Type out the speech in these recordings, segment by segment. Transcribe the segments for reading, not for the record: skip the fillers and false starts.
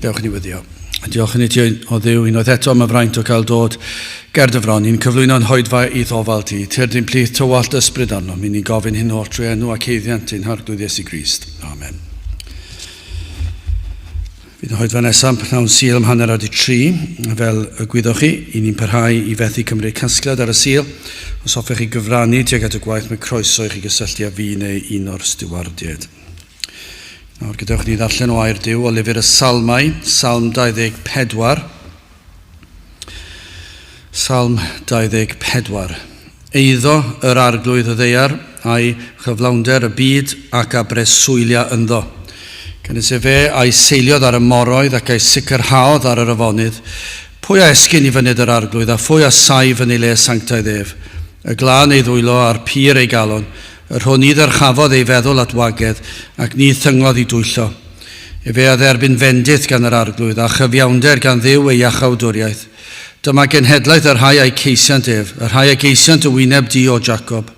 Dewch ni wyddio. Diolch yn ti o Dduw, unwaith eto am y fraint o cael dod ger dy fron, i'n cyflwyno'n hoedfa i ddofal ti. Tyrdyn plith tywallt ysbryd arno, mi ni gofyn hyn o'r trwy enw ac eiddiant i'n harglwydd Iesu Grist. Amen. Fydd y hoedfa nesaf pnawn Salm hanner ad 3, fel y gwyddoch chi, i ni'n parhau i fethu cymryd casgliad ar y Sul. Os hoffech chi gyfrannu tuag at y gwaith, mae croeso i chi gysylltu â fi neu un o'r stiwardiad. Nawr, gadewch ni ddarllen o air Duw o lyfr y Salmau, Salm 24. Salm 24. Eiddo yr arglwydd y ddeiar a'i chyflawnder y byd ac a breswylia ynddo. Gan ys fe a'i seiliodd ar y moroedd ac a'i sicrhaodd ar yr afonydd. Pwy a esgyn i fynydd yr arglwydd a phwy a saif yn ei le sanctaidd ef. Y glân ei ddwylo a'r pyr ei galon. Yr hwn i ddyrchafodd ei feddwl at wagedd ac ni thyngodd i dwyllo. Fe a dderbyn fendith gan yr arglwydd a chyfiawnder gan Dduw ei iachawdwriaeth. Dyma genhedlaeth yr rhai a'i ceisiant ef, yr rhai a geisiant y wyneb di o Jacob.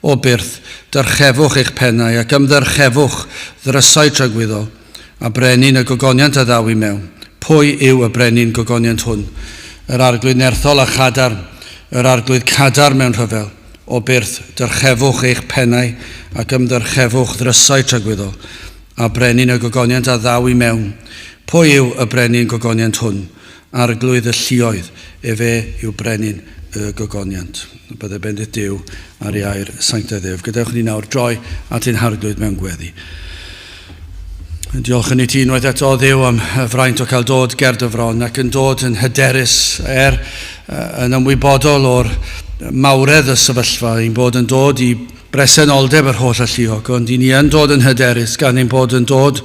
O byrth, dyrchefwch eich pennau ac ymddyrchefwch ddrysau tragwyddol. A Brenin y Gogoniant a ddaw i mewn. Pwy yw y Brenin Gogoniant hwn? Yr arglwydd nerthol a chadarn, yr arglwydd cadar mewn rhyfel. O byrth, dyrchefwch eich pennau ac ymddyrchefwch ddrysau tragwyddol. A Brenin y Gogoniant a ddaw i mewn. Pwy yw y Brenin Gogoniant hwn? Arglwydd y lluoedd, fe yw Brenin y Gogoniant. Byddai bendith Duw ar ei air sanctaidd ef. Gadewch ni nawr droi at ein harglwydd mewn gweddi. Diolch yn i ti unwaith eto o Dduw am y fraint o cael dod ger dy fron ac yn dod yn hyderus yn ymwybodol o'r mawredd y sefyllfa, i'n bod yn dod i bresenoldeb yr holl alluog, ond i ni yn dod yn hyderus gan ein bod yn dod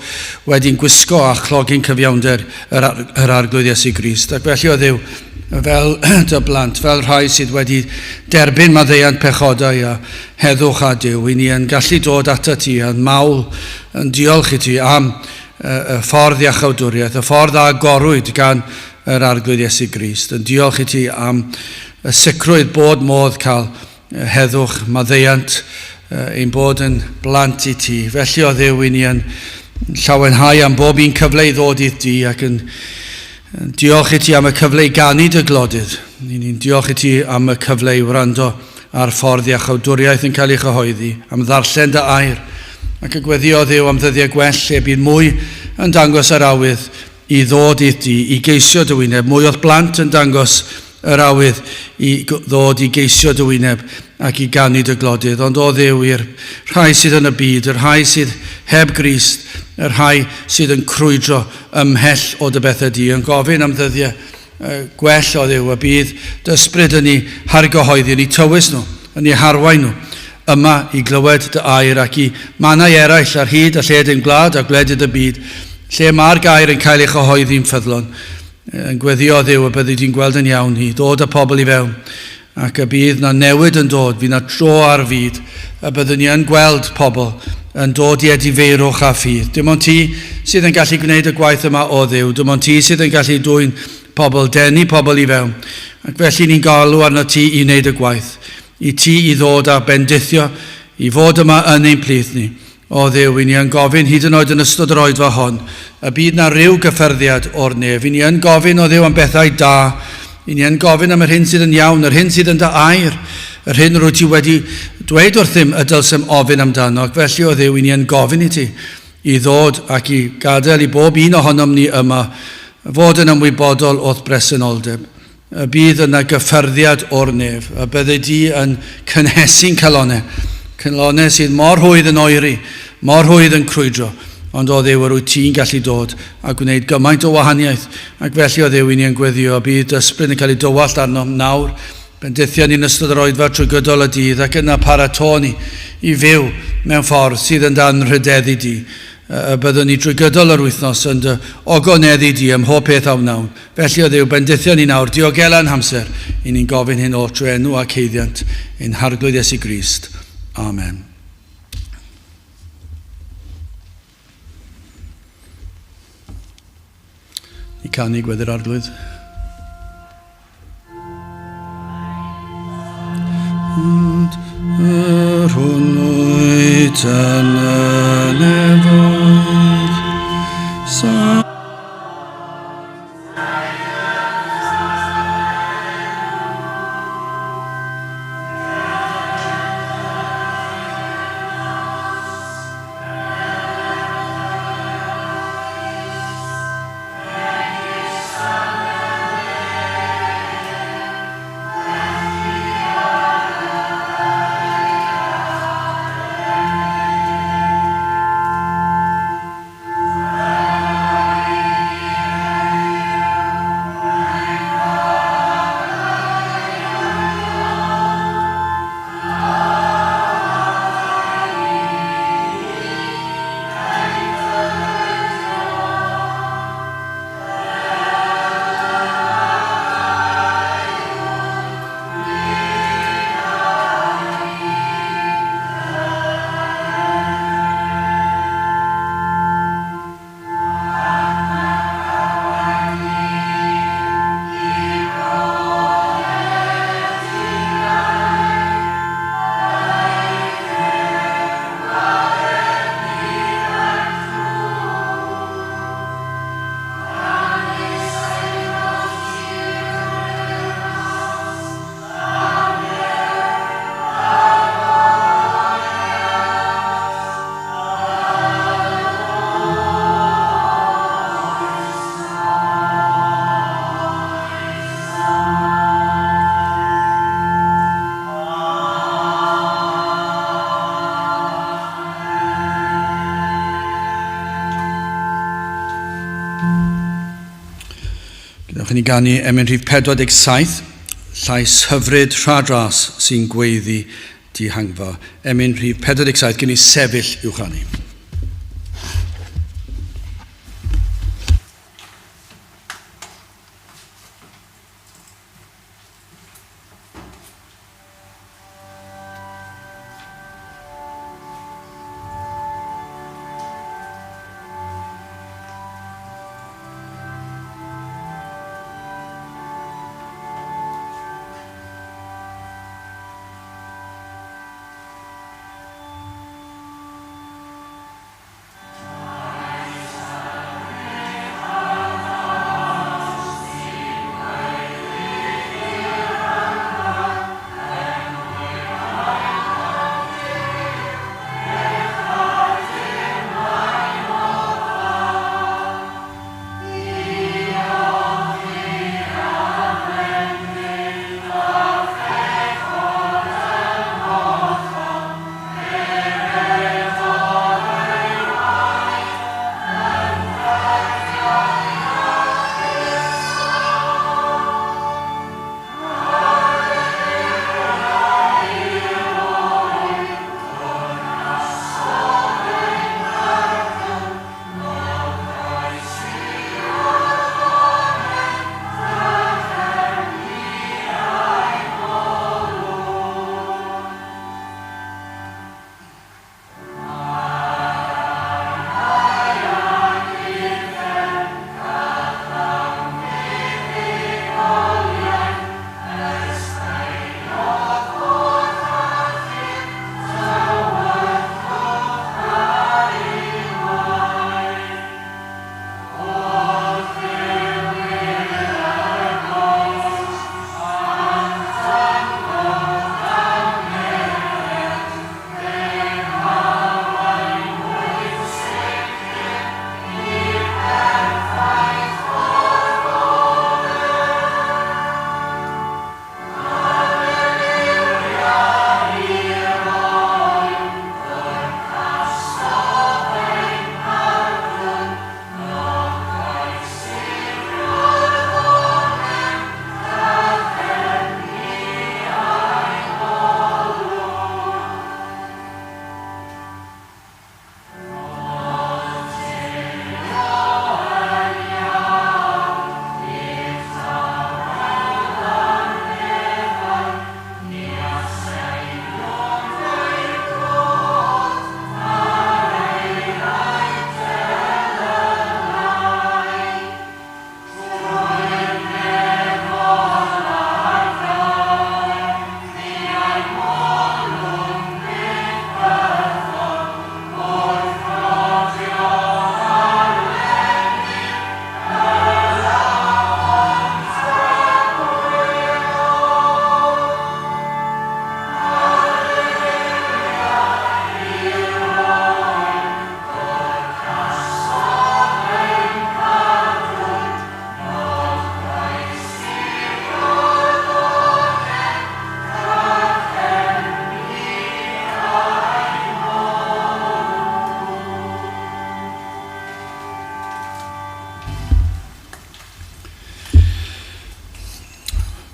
wedi'n gwisgo a chlogi'n cyfiawnder yr arglwydd Iesu Grist. Ac felly o Dduw, fel dy blant, fel rhai sydd wedi derbyn maddeuant pechodau a heddwch a Duw, i ni yn gallu dod ata ti yn mawl, yn diolch i ti am y ffordd iachawdwriaeth, y ffordd a agorwyd gan yr arglwydd Iesu Grist. Yn diolch i ti am y sicrwydd bod modd cael heddwch maddeuant ein bod yn blant i ti. Felly o Dduw, i ni yn llawenhau am bob un cyfle i ddod i'r di ac yn diolch i ti am y cyfle i ganu dy glodydd. Ni'n diolch i ti am y cyfle i wrando ar ffordd iachawdwriaeth yn cael ei chyhoeddi, am ddarllen dy air ac y gweddio o Dduw am ddyddiau gwell lle bydd mwy yn dangos yr awydd i ddod i'r di, i geisio dy wyneb. Mwy o'ch blant yn dangos yr awydd i ddod i geisio dy wyneb ac i ganu dy glodydd. Ond o Dduw, i'r rhai sydd yn y byd, yr rhai sydd heb Grist, yr rhai sydd yn crwydro ymhell o dy bethau di, yn gofyn am ddyddiau gwell o Dduw, a bydd dy ysbryd yn ei hargyhoeddi, yn ei tywys nhw, yn ei harwain nhw, yma i glywed dy air ac i mannau eraill ar hyd a lled yn gwlad a gwledydd y byd, lle mae'r gair yn cael ei chyhoeddi'n ffyddlon. Yn gweddio Dduw y byddi di'n gweld yn iawn i ddod â pobl i fewn ac y bydd na newid yn dod, bydd na tro ar fyd a byddwn ni yn gweld pobl yn dod i edifeirwch a ffydd. Dim ond ti sydd yn gallu gwneud y gwaith yma o Dduw, dim ond ti sydd yn gallu dwyn pobl, denu pobl i fewn ac felly ni'n galw arno ti i wneud y gwaith, i ti i ddod a bendithio, i fod yma yn ein plith ni. O Dduw, i ni yn gofyn hyd yn oed yn ystod yr oedfa hon, y bydd na ryw gyffyrddiad o'r nef. I ni yn gofyn o Dduw am bethau da. I ni yn gofyn am yr hyn sydd yn iawn, yr hyn sydd yn dy air, yr hyn rwy ti wedi dweud wrthym y dylsem ofyn amdano. Ac felly o Dduw, i ni yn gofyn i ti i ddod ac i gadael i bob un ohonom ni yma fod yn ymwybodol o'th bresenoldeb. Y bydd yna gyffyrddiad o'r nef, y bydde di yn cynhesu'n calonau sydd mor hwydd yn oeri, mor hwydd yn crwydro, ond o Dduw, rwy ti'n gallu dod a gwneud gymaint o wahaniaeth. Ac felly o Dduw, i ni yn gweddio, bydd ysbryd yn cael ei dywallt arno nawr, bendithio ni'n ystod yr oedfa trwy gydol y dydd, ac yna paratoni i fyw mewn ffordd sydd yn dan rhydeddu di. Byddwn ni drwy gydol yr wythnos yn dy ogoneddu di ym mhob peth awn nawn. Felly o Dduw, bendithio ni nawr, diogelan hamser, i ni'n gofyn hyn o trwy enw ac heiddiant, ein harglwydd Iesu Grist. Amen. I canu gweddi'r arglwydd. Yr hwnnwyd yn y nefoedd Gwnewch chi ni ganu emyn rhif 47, llais hyfryd rhadras sy'n gweiddi dihangfa. Emyn rhif 47 gen i sefyll i'w chanu.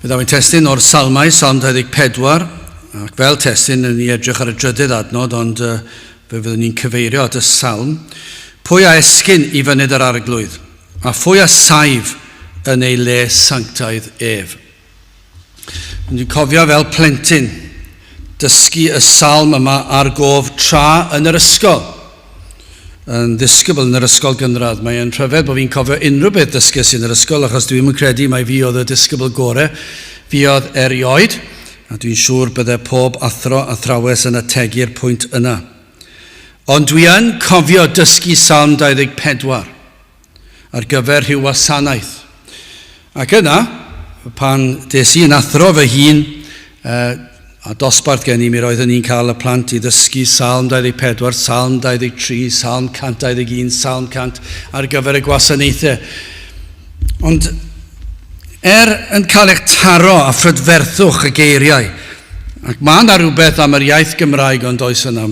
Byddai wy'n testyn o'r salmau, Salm 24, ac fel testyn yn ni edrych ar y drydydd adnod, ond fe fyddwn ni'n cyfeirio at y salm. Pwy a esgyn i fynydd yr arglwydd, a phwy a saif yn ei le sanctaidd ef. Dwi'n cofio fel plentyn dysgu y salm yma ar gof tra yn yr ysgol. Yn ddisgybl yn yr ysgol gynradd. Mae'n rhyfedd bod fi'n cofio unrhyw beth dysgus yn yr ysgol, achos dwi'n yn credu mai fi oedd y disgybl gorau. Fi oedd erioed, a dwi'n siŵr byddai pob athro a thrawes yn ategu'r pwynt yna. Ond dwi yn cofio dysgu Salm 24 ar gyfer rhyw wasanaeth. Ac yna, pan des i'n athro fy hun, a dosbarth gen i, mi roedden ni'n cael y plant i ddysgu Salm 24, Salm 23, Salm 121, Salm 100 ar gyfer y gwasanaethau. Ond yn cael eich taro a phrydferthwch y geiriau, ac mae yna rhywbeth am yr iaith Gymraeg ond oes yna.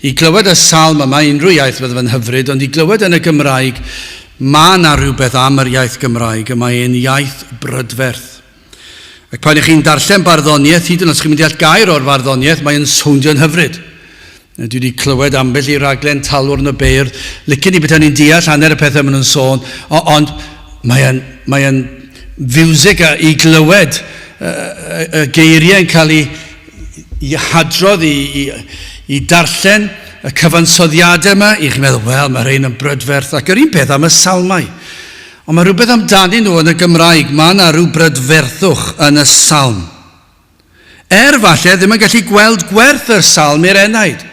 I glywed y salm yma, unrhyw iaith bydd yn hyfryd, ond i glywed yn y Gymraeg, Mae yna rhywbeth am yr iaith Gymraeg, a mae e'n iaith brydferth. Ac pan ych chi'n darllen barddoniaeth, hyd yn oed os chi'n mynd i all gair o'r barddoniaeth, mae'n soundio'n hyfryd. Dwi wedi clywed ambell i raglen talwr yn y beirdd, licen i beth ni'n deall hanner y pethau maen nhw'n sôn, ond mae'n fiwsig i glywed y geiriau yn cael ei hadrodd i darllen y cyfansoddiadau yma, i chi'n meddwl, wel, mae rhain yn brydferth, ac yr un peth am y salmau. Ond mae rhywbeth amdanyn nhw yn y Gymraeg, mae yna rhyw brydferthwch yn y salm. Falle ddim yn gallu gweld gwerth yr salm i'r enaid.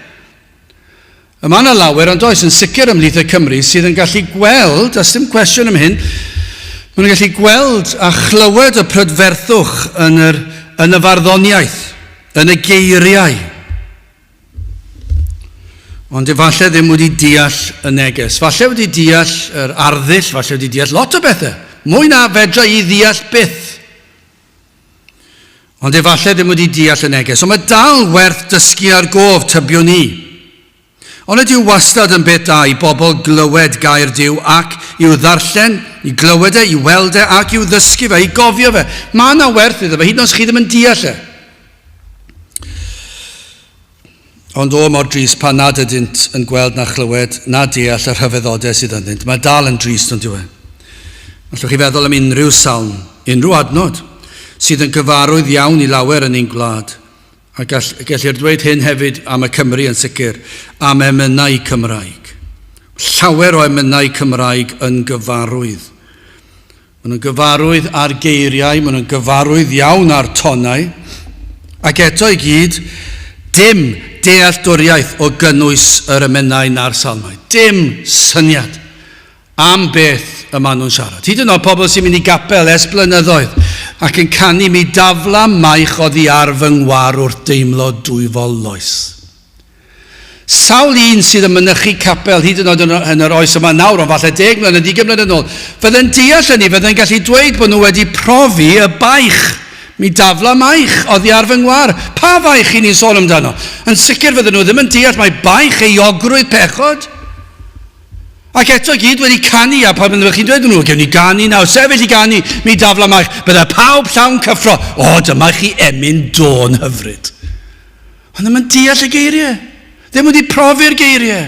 Mae yna lawer, ond oes yn sicr ymhlith y Cymru sydd yn gallu gweld, a dim cwestiwn am hyn, mae'n gallu gweld a chlywed y prydferthwch yn y farddoniaeth, yn y geiriau. Ond efallai ddim wedi deall y neges. Falle wedi deall yr arddull, falle wedi deall lot o bethau. Mwy na fedra i ddeall byth. Ond efallai ddim wedi deall y neges. Ond mae dal werth dysgu ar gof tybio ni. Ond ydyw wastad yn beth da i bobl glywed gair Duw ac i'w ddarllen, i glywed i weld ac i'w ddysgu fe, i gofio fe. Mae yna werth iddo fe, hyd yn oed chi ddim yn deall e. Ond mor drist pan nad ydynt yn gweld na chlywed na deall yr rhyfeddodau sydd ynddynt. Mae dal yn drist ond diwedd. Allwch chi feddwl am unrhyw salm, unrhyw adnod, sydd yn gyfarwydd iawn i lawer yn ein gwlad. A gellir dweud hyn hefyd am y Cymru yn sicr, am emynau Cymraeg. Llawer o emynau Cymraeg yn gyfarwydd. Maen nhw'n gyfarwydd ar geiriau, maen nhw'n gyfarwydd iawn ar tonau, ac eto i gyd, dim dealltwriaeth o gynnwys yr emynau na'r salmau. Dim syniad am beth y maen nhw'n siarad. Hyd yn oed pobl sy'n mynd i Nghapel ers blynyddoedd ac yn canu mi dafla maich oddi ar fy ngwar wrth deimlo dwyfol loes. Sawl un sydd yn mynychu capel hyd yn oed yn yr oes yma nawr, ond falle 10 mlynedd, 20 mlynedd yn ôl, fydden deall hynny, fydden gallu dweud bod nhw wedi profi y baich. Mi dafla maich oddi ar fy ngwar. Pa faich i ni'n sôn amdano? Yn sicr fydden nhw ddim yn deall mae baich eogrwydd pechod. Ac eto gyd wedi canu, a pan ydych chi'n dweud nhw, gewn ni ganu nawr, sefyll i ganu, mi dafla maich. Bydde pawb llawn cyffro. Dyma chi emyn dôn hyfryd. Ond ddim yn deall y geiriau. Ddim wedi profi'r geiriau.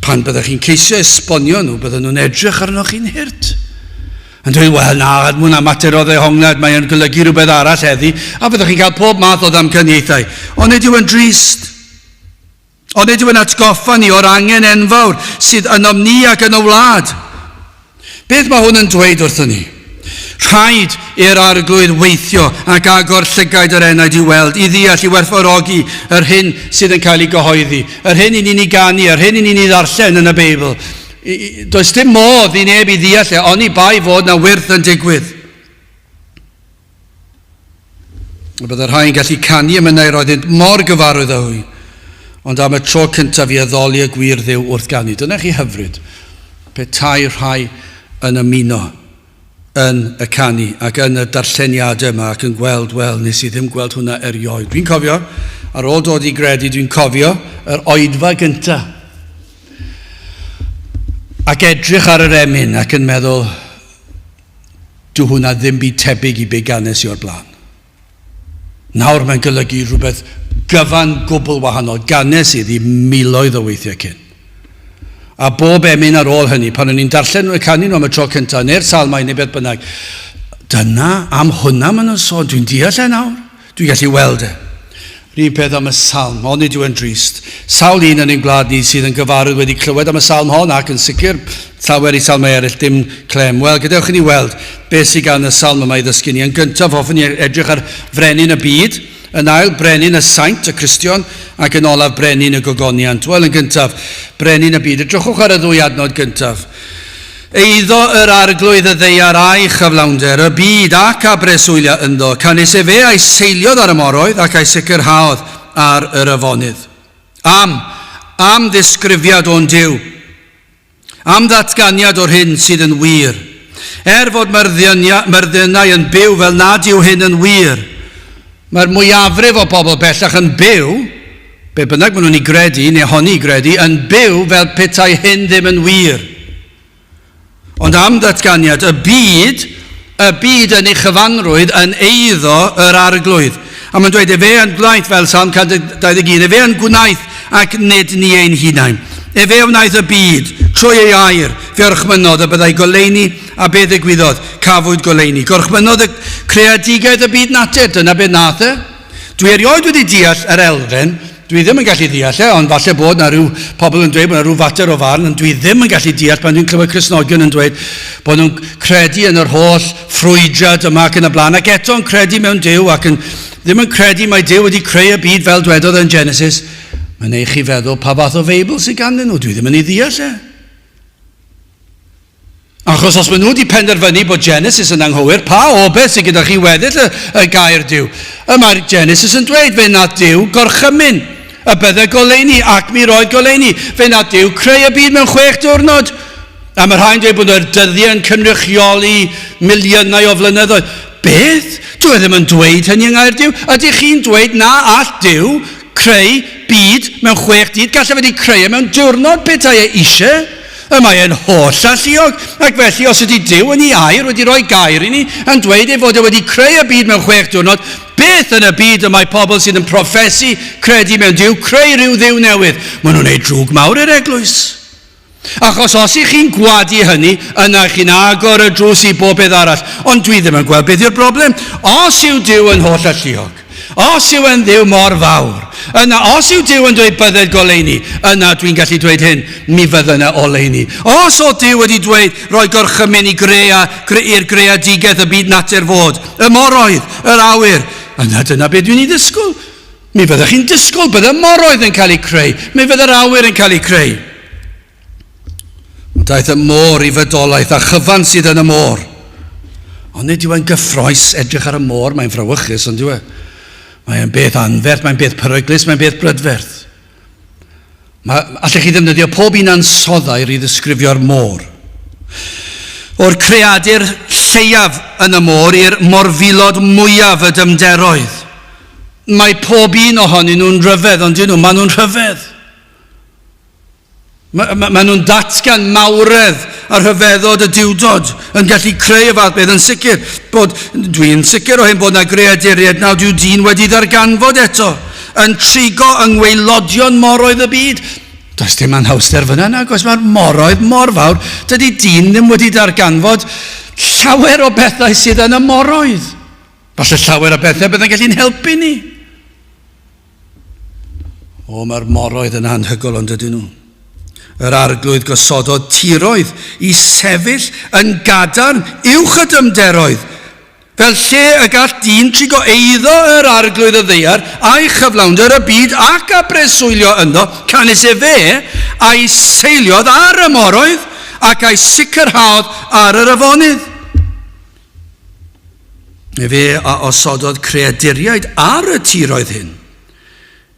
Pan byddech chi'n ceisio esbonio nhw, bydden nhw'n edrych arno chi'n hirt. Yn dweud, wel na, mwyn am mater o ddehonglad, mae'n golygu rhywbeth arall heddi, a byddwch chi'n cael pob math o ddamcaniaethau. Ond ydyw yn drist. Ond ydyw yn atgoffa ni o'r angen enfawr sydd ynom ni ac yn y wlad. Beth mae hwn yn dweud wrthyn ni? Rhaid i'r arglwydd weithio ac agor llygaid yr enaid i weld, i ddeall, i werthfawrogi yr hyn sydd yn cael ei gyhoeddi, yr hyn i ni'n ei ganu, yr hyn i ni'n ei ddarllen yn y Beibl. Does dim modd i neb i ddeall oni bai fod na wyrth yn digwydd. Byddai'r rhain gallu canu emynau roeddynt mor gyfarwydd â hwy, ond am y tro cyntaf i addoli y gwir Dduw wrth ganu. Dyna chi hyfryd. Petai rhai yn ymuno yn y canu ac yn y darlleniadau yma ac yn gweld, wel, nes i ddim gweld hwnna erioed. Dwi'n cofio, ar ôl dod i gredu, dwi'n cofio yr oedfa gyntaf. Ac edrych ar yr emyn ac yn meddwl, dyw hwnna ddim byd tebyg i be ganes i o'r blaen. Nawr mae'n golygu rhywbeth gyfan gwbl wahanol, ganes iddi miloedd o weithiau cyn. A bob emyn ar ôl hynny, pan o'n i'n darllen nhw y canu nhw am y tro cyntaf, neu'r salmau neu beth bynnag, dyna, am hwnna maen nhw'n sôn, dwi'n deall nawr, dwi'n gallu weld e. Rhyw peth am y salm, ond nid yw yn drist. Sawl un yn ein gwlad ni sydd yn gyfarwydd wedi clywed am y salm hon ac yn sicr llawer i salmau eraill dim clem. Wel, gadewch i ni weld beth sydd gan y salm yma i ddysgu ni. Yn gyntaf, hoffwn ni edrych ar Brenin y byd, yn ail Brenin y saint, y Cristion, ac yn olaf Brenin y Gogoniant. Wel, yn gyntaf, Brenin y byd. Edrychwch ar y ddwy adnod gyntaf. Eiddo yr arglwydd y ddeiar a'i chyflawnder, y byd ac a breswyliau ynddo, canis e fe a'i seiliodd ar y moroedd ac a'i sicrhaodd ar yr afonydd. Am ddisgrifiad o'n Duw, am ddatganiad o'r hyn sydd yn wir. Fod myrddynau yn byw fel nad yw hyn yn wir, mae'r mwyafrif o bobl bellach yn byw be bynnag maen nhw'n ei gredu, neu honni i gredu, yn byw fel petai hyn ddim yn wir. Ond am ddatganiad, y byd yn ei chyfanrwydd yn eiddo yr arglwydd. A mae'n dweud, fe yn gwnaeth fel Salm 121, fe yn gwnaeth ac nid ni ein hunain. Fe wnaeth y byd, trwy ei air, fe orchmynodd y byddai goleini a be ddigwyddodd, cafwyd goleini. Gorchmynodd y creadigaeth y byd natur, dyna be nath e. Dwi erioed wedi deall yr elfen, dwi ddim yn gallu deall ond falle bod na rhyw pobl yn dweud bod na rhyw fater o farn, ond dwi ddim yn gallu deall pan dwi'n clywed Cristnogion yn dweud bod nhw'n credu yn yr holl ffrwydrad yma ac yn y blaen, ac eto'n credu mewn Duw ac ddim yn credu mai Duw wedi creu y byd fel dwedodd yn Genesis. Mae'n eich i feddwl pa fath o feibl sy'n ganddyn nhw, dwi ddim yn ei ddeall e. Achos os maen nhw wedi penderfynu bod Genesis yn anghywir, pa obeth sydd gyda chi weddill y gair Duw? Mae'r Genesis yn dweud fe na Duw gorchymyn y bydde goleini ac mi roedd goleini. Fe na Duw creu y byd mewn 6 diwrnod. A mae'r rhain dweud bod yr dyddiau yn cynrychioli miliynau o flynyddoedd. Beth? Dwi ddim yn dweud hynny yng Ngair Duw. Ydych chi'n dweud na all Duw creu byd mewn 6 dydd? Gallai wedi creu mewn diwrnod petai e eisiau. Mae e'n holl alluog, ac felly os ydy Duw yn ei air wedi rhoi gair i ni yn dweud ei fod e wedi creu y byd mewn 6 diwrnod, beth yn y byd y mae pobl sydd yn proffesu credu mewn Duw, creu rhyw dduw newydd? Maen nhw'n neud drwg mawr i'r eglwys. Achos os ych chi'n gwadu hynny, yna chi'n agor y drws i bob beth arall. Ond dwi ddim yn gweld beth yw'r broblem. Os yw Duw yn holl alluog, os yw yn dduw mor fawr, yna os yw Duw yn dweud bydded goleini, yna dwi'n gallu dweud hyn, mi fydda yna oleini. Os o Duw wedi dweud roi gorchymyn i'r greadigaeth y byd natur fod, y moroedd, yr awyr, yna dyna beth dwi'n ei ddisgwyl. Mi fyddech chi'n disgwyl bydd y moroedd yn cael ei creu, mi fydd yr awyr yn cael ei creu. Daeth y môr i fydolaeth a chyfan sydd yn y môr. Ond nid yw e'n gyffroes edrych ar y môr, mae'n frawychus, ond yw e. Mae'n beth anferth, mae'n beth peryglus, mae'n beth brydferth. Allech chi ddefnyddio pob un ansoddair i ddisgrifio'r môr. O'r creadur lleiaf yn y môr i'r morfilod mwyaf y dymderoedd. Mae pob un ohonyn nhw'n rhyfedd, ond dyn nhw, maen nhw'n rhyfedd. Maen nhw'n datgan mawredd ar hyfeddod y diwdod yn gallu creu y fath beth yn sicr. Dwi'n sicr o hyn bod na greaduriaid nad yw dyn wedi ddarganfod eto yn trigo yng ngwaelodion moroedd y byd. Does dim anhawster fyna nag oes, mae'r moroedd mor fawr. Dydy dyn ddim wedi darganfod llawer o bethau sydd yn y moroedd. Falle llawer o bethau byddai'n gallu'n helpu ni. Mae'r moroedd yn anhygoel ond ydyn nhw. Yr arglwydd gosododd tiroedd i sefyll yn gadarn uwch y dymderoedd. Fel lle y gall dyn trigo eiddo yr arglwydd y ddeiar a'i chyflawnder y byd ac a breswylio ynddo, canis e fe a'i seiliodd ar y moroedd ac a'i sicrhaodd ar yr afonydd. Fe a osododd creaduriaid ar y tiroedd hyn.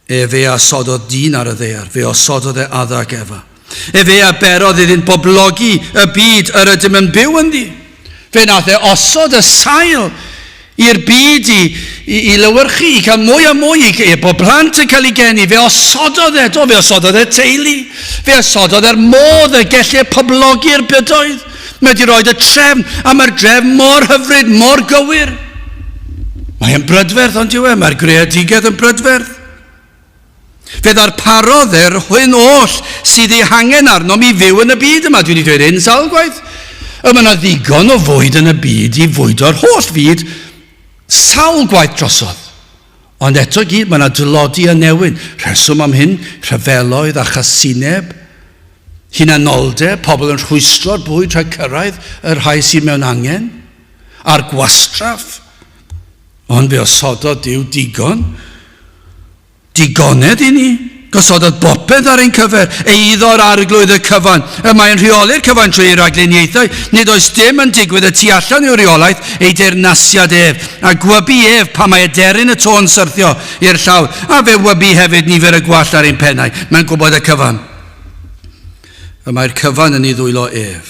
Fe a osododd dyn ar y ddeiar, fe osododd e adda ac Efa. Fe a berodd iddynt boblogi y byd yr ydym yn byw ynddi. Fe nath e osod y sail i'r byd i lywyrchu, i cael mwy a mwy, bod plant yn cael ei geni. Fe osododd eto, fe osododd e teulu. Fe osododd e'r modd y gellir poblogi'r bydoedd. Mae wedi rhoi y trefn, a mae'r drefn mor hyfryd, mor gywir. Mae'n brydferth, ond yw e, mae'r greadigaeth yn brydferth. Fe ddarparodd e'r hyn oll sydd ei hangen arno mi fyw yn y byd yma. Dwi wedi dweud un sawl gwaith. Mae yna ddigon o fwyd yn y byd i fwydo'r holl fyd sawl gwaith drosodd. Ond eto gyd mae yna dylodi a newid. Rheswm am hyn, rhyfeloedd a chasineb, hunanoldeb, pobl yn rhwystro'r bwyd rhag cyrraedd yr rhai sydd mewn angen, a'r gwastraff. Ond fe osododd Duw digonedd i ni, gosododd bopeth ar ein cyfer, eiddo'r arglwydd y cyfan. Mae'n rheoli'r cyfan trwy ei ragluniaethau. Nid oes dim yn digwydd y tu allan i'w reolaeth ei deyrnasiad ef, a gwybu ef pa mae deryn y tôn syrthio i'r llaw, a fe wybu hefyd nifer y gwall ar ein pennau. Mae'n gwybod y cyfan. Mae'r cyfan yn ei ddwylo ef.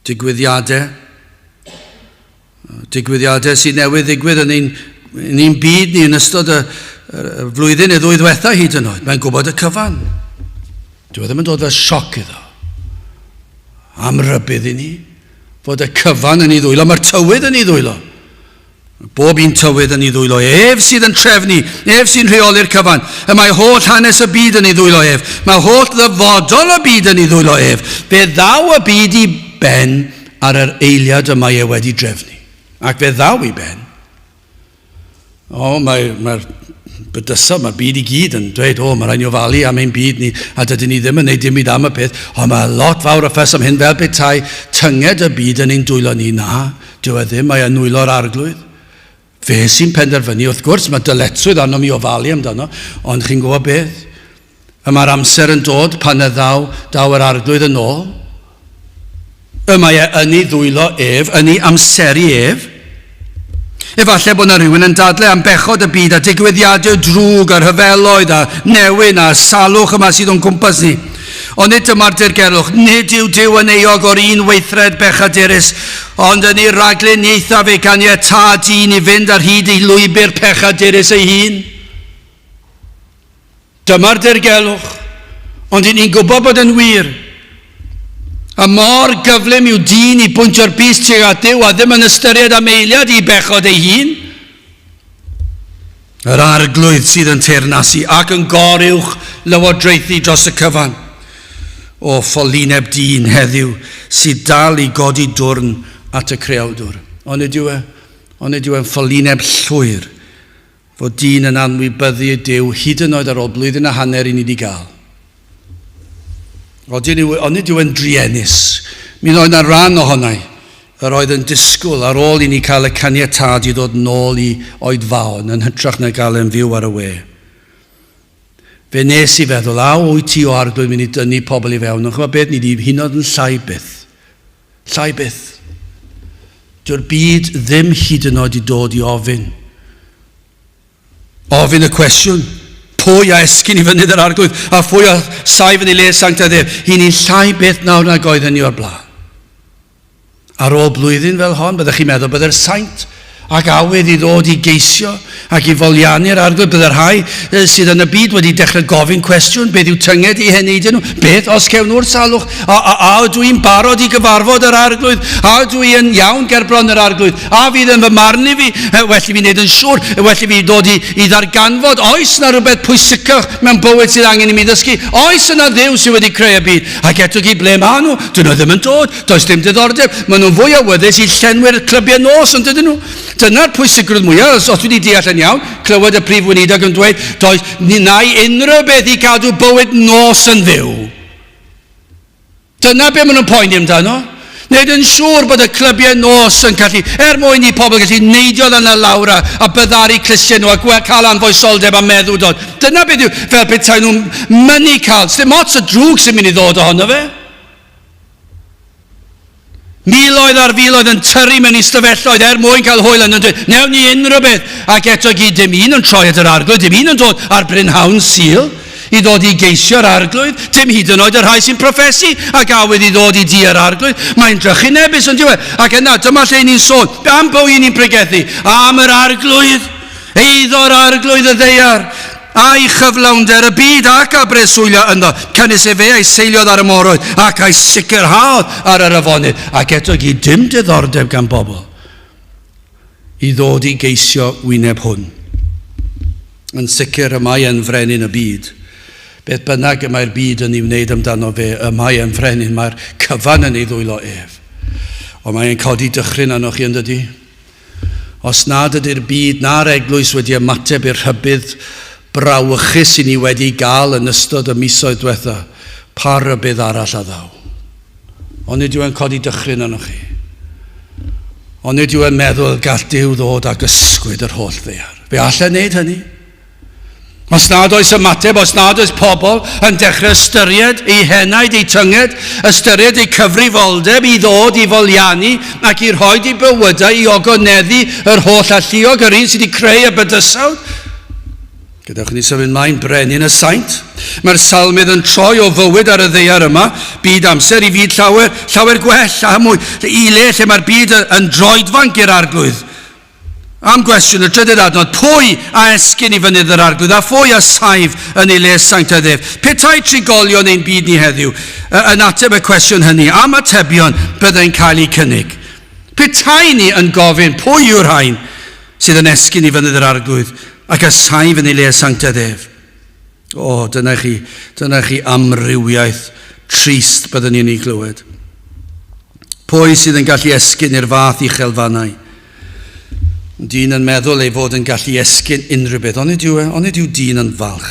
Digwyddiadau sy'n newydd ddigwydd yn ein byd ni yn ystod flwyddyn neu ddwy ddiwetha hyd yn oed, mae'n gwybod y cyfan. Dwi ddim yn dod fel sioc iddo. Am rybydd i ni, fod y cyfan yn ei ddwylo, mae'r tywydd yn ei ddwylo. Bob un tywydd yn ei ddwylo ef sydd yn trefnu, ef sy'n rheoli'r cyfan. Mae holl hanes y byd yn ei ddwylo ef. Mae holl ddyfodol y byd yn ei ddwylo ef. Fe ddaw y byd i ben ar yr eiliad y mae e wedi drefnu. Ac fe ddaw i ben. Mae'r bydysol, mae'r byd i gyd yn dweud, mae rhaid ni ofalu am ein byd ni, a dydyn ni ddim yn neud dim byd am y peth, mae lot fawr o ffys am hyn fel petai tynged y byd yn ein dwylo ni. Na, dyw e ddim, mae e'n nwylo'r arglwydd. Fe sy'n penderfynu, wrth gwrs, mae dyletswydd arno mi ofalu amdano, ond chi'n gwybod beth? Mae'r amser yn dod pan y daw yr arglwydd yn ôl. Mae e yn ei ddwylo ef, yn ei amseru ef. Efallai bod yna rhywun yn dadlau am bechod y byd a digwyddiadau drwg a'r hyfeloedd a newyn a salwch yma sydd o'n cwmpas ni. Ond nid dyma'r dirgelwch, nid yw Duw yn euog o'r un weithred bechadurus, ond yn ei raglen eithaf fe gan ei tad un i fynd ar hyd i lwybr pechadurus ei hun. Dyma'r dirgelwch, ond ni'n gwybod bod yn wir. A mor gyflym yw dyn i bwyntio'r bys tuag at Duw a ddim yn ystyried am eiliad i bechod ei hun. Yr arglwydd sydd yn teyrnasu ac yn goruwch lywodraethu dros y cyfan. O ffolineb dyn heddiw sydd dal i godi dwrn at y creawdwr. Ond ydyw e'n ffolineb llwyr fod dyn yn anwybyddu y Duw hyd yn oed ar ôl blwyddyn a hanner i ni wedi gael. Ond ydyw e'n driennus. Mi oedd yna ran ohonau yr oedd yn disgwyl ar ôl i ni cael y caniatad i ddod nôl i oedfaon yn hytrach na gael yn fyw ar y we. Fe nes i feddwl, wyt ti o arglwydd mynd i dynnu pobl i fewn. Ond chymod beth, ni wedi hynod yn llai byth. Llai byth. Dyw'r byd ddim hyd yn oed i dod i ofyn. Ofyn y cwestiwn, pwy a esgyn i fynydd yr arglwydd, a pwy a saif yn ei le sanctaidd ef. Hi'n ni'n llai byth nawr nag oedden ni o'r blaen. Ar ôl blwyddyn fel hon, byddech chi'n meddwl byddai'r saint ac awydd i ddod i geisio ac i foliannu'r arglwydd. Byddai'r rhai sydd yn y byd wedi dechrau gofyn cwestiwn, beth yw tynged i heneidio nhw, beth os cewn nhw'r salwch, a ydw i'n barod i gyfarfod yr arglwydd, a ydw i'n iawn gerbron yr arglwydd, a fydd yn fy marn i fi, well i fi wneud yn siŵr, well i fi dod i ddarganfod, oes na rhywbeth pwysicach mewn bywyd sydd angen i mi ddysgu, oes yna Dduw sydd wedi creu y byd, ac eto gyd ble ma nhw, dyn nhw ddim yn dod, does dim diddordeb, maen nhw'n fwy awyddus i llenwi'r clybiau nos yn dydyn nhw. Dyna'r pwysigrwydd mwyaf, os wedi deall yn iawn, clywed y prif weinidog yn dweud, does nai unrhyw beth i cadw bywyd nos yn fyw. Dyna be maen nhw'n poeni amdano. Wneud yn siŵr bod y clybiau nos yn gallu, mwyn i pobl gallu neidio yn y lawr a byddaru clustiau nhw a cael anfoesoldeb a meddwl dod. Dyna beth yw, fel petai nhw'n mynnu cael. Dim ots y drwg sy'n mynd i ddod ohono fe. Miloedd ar filoedd yn tyrru mewn i stafelloedd mwyn cael hwyl yn dweud, newn ni unrhyw beth. Ac eto gyd dim un yn troi at yr arglwydd, dim un yn dod ar brynhawn sul i ddod i geisio'r arglwydd, dim hyd yn oed yr rhai sy'n proffesu ac awydd i ddod i di'r arglwydd. Mae'n drychu nebys yn diwedd. Ac yna, dyma lle ni'n sôn, am pwy ni'n pregethu, am yr arglwydd, eiddo'r arglwydd y ddeiar, a'i chyflawnder y byd ac a breswylio ynddo, cynnes e fe a'i seiliodd ar y moroedd ac a'i sicrhaodd ar yr afonydd, ac eto gyd dim diddordeb gan bobl i ddod i geisio wyneb hwn. Yn sicr y mae yn frenin y byd. Beth bynnag y mae'r byd yn ei wneud amdano fe, y mae yn frenin, mae'r cyfan yn ei ddwylo ef. Ond mae'n codi dychryn arno chi yn dydi? Os nad ydy'r byd na'r eglwys wedi ymateb i'r rhybydd brawychus i ni wedi gael yn ystod y misoedd diwetha, pa rybydd arall a ddaw. Ond nid yw e'n codi dychryn arno chi. Ond nid yw e'n meddwl gall Duw ddod a gysgwyd yr holl ddaear. Fe allan wneud hynny. Os nad oes ymateb, os nad oes pobl yn dechrau ystyried ei henaid, ei tynged, ystyried ei cyfrifoldeb i ddod i foliannu ac i rhoi i bywydau i ogoneddu yr holl alluog, yr un sydd wedi creu y bydysawd. Gydewch ni sefyll mlaen brenin y saint. Mae'r salmydd yn troi o fywyd ar y ddeiar yma, byd amser i fyd llawer gwell a mwy, i le lle mae'r byd yn droedfanc i'r arglwydd. Am gwestiwn y trydydd adnod, pwy a esgyn I fynydd yr arglwydd, a phwy a saif yn ei le sanctaiddef? Petai trigolion ein byd ni heddiw? Yn ateb y cwestiwn hynny, am atebion byddai'n cael eu cynnig. Petai ni yn gofyn pwy yw'r rhain sydd yn esgyn I fynydd yr arglwydd ac a saif yn ei le sanctaiddef? O, dyna chi amrywiaeth trist byddwn ni'n ei glywed. Pwy sydd yn gallu esgyn i'r fath uchelfannau? Dyn yn meddwl ei fod yn gallu esgyn unrhyw beth, ond yw dyn yn falch.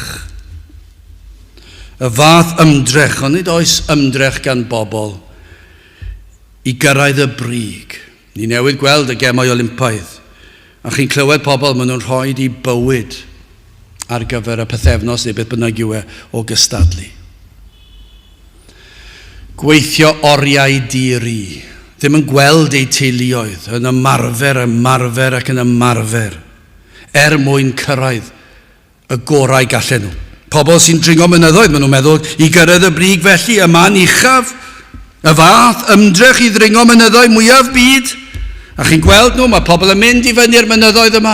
Y fath ymdrech, ond nid oes ymdrech gan bobl I gyrraedd y brig. Ni newydd gweld y gemau Olympaidd, a chi'n clywed pobl maen nhw'n rhoi I bywyd ar gyfer y pethefnos neu beth bynnag yw o gystadlu. Gweithio oriau diri. Ddim yn gweld ei teuluoedd, yn ymarfer ac yn ymarfer, mwyn cyrraedd y gorau gallen nhw. Pobl sy'n dringo mynyddoedd, maen nhw'n meddwl I gyrraedd y brig felly, y man uchaf, y fath ymdrech I ddringo mynyddoedd mwyaf byd. A chi'n gweld nhw, mae pobl yn mynd I fyny'r mynyddoedd yma,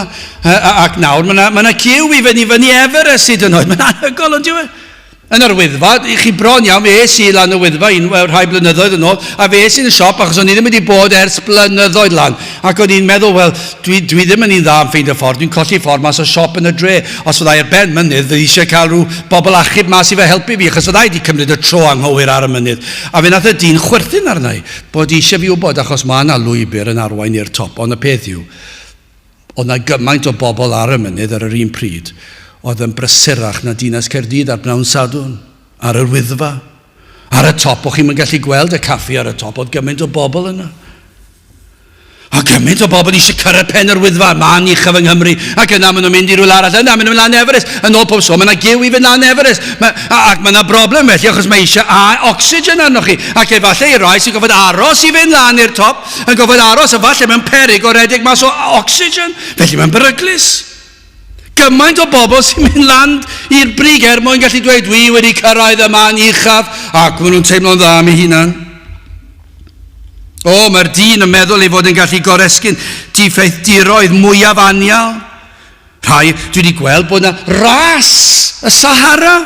ac nawr mae yna ciw I fyny Everest hyd yn oed, mae'n anhygol yn diwedd. Yn yr Wyddfa, chi bron iawn, fe lan y Wyddfa, rhai blynyddoedd yn ôl, a fe yn y siop, achos o'n I ddim wedi bod ers blynyddoedd lan. Ac o'n i'n meddwl, wel, dwi ddim yn un dda yn ffeind y ffordd, dwi'n colli ffordd mas o siop yn y dre. Os fydda i'r ben mynydd, fydda eisiau cael rhyw bobl achub mas I fe helpu fi, achos fydda I wedi cymryd y tro anghywir ar y mynydd. A fe nath y dyn chwerthin arna I, bod eisiau fi wybod, achos mae yna lwybr yn arwain i'r top. Ond y peth yw, oedd yna gymaint o bobl ar y mynydd ar yr un pryd, oedd yn brysurach na dinas Caerdydd ar Bnawn Sadwrn, ar yr Wyddfa. Ar y top, o'ch chi'n gallu gweld y caffi ar y top, oedd gymaint o bobl yna. A gymaint o bobl eisiau cyrraedd pen yr Wyddfa, man uchaf yng Nghymru, ac yna maen nhw'n mynd I rywle arall, yna maen nhw'n mynd lan Everest, yn ôl pob so, mae yna giw I fynd lan Everest, ac mae yna broblem felly, achos mae eisiau oxygen arnoch chi, ac efallai I rai sy'n gofod aros I fynd lan i'r top, yn gofod aros, efallai mae'n peryg o redeg mas o oxygen, felly mae'n beryglus. Gymaint o bobl sy'n mynd land i'r brig mwyn gallu dweud dwi wedi cyrraedd y man uchaf ac maen nhw'n teimlo'n dda am eu hunan. O, mae'r dyn yn meddwl ei fod yn gallu goresgyn diffeithdiroedd mwyaf anial. Rhai, dwi wedi gweld bod yna ras y Sahara.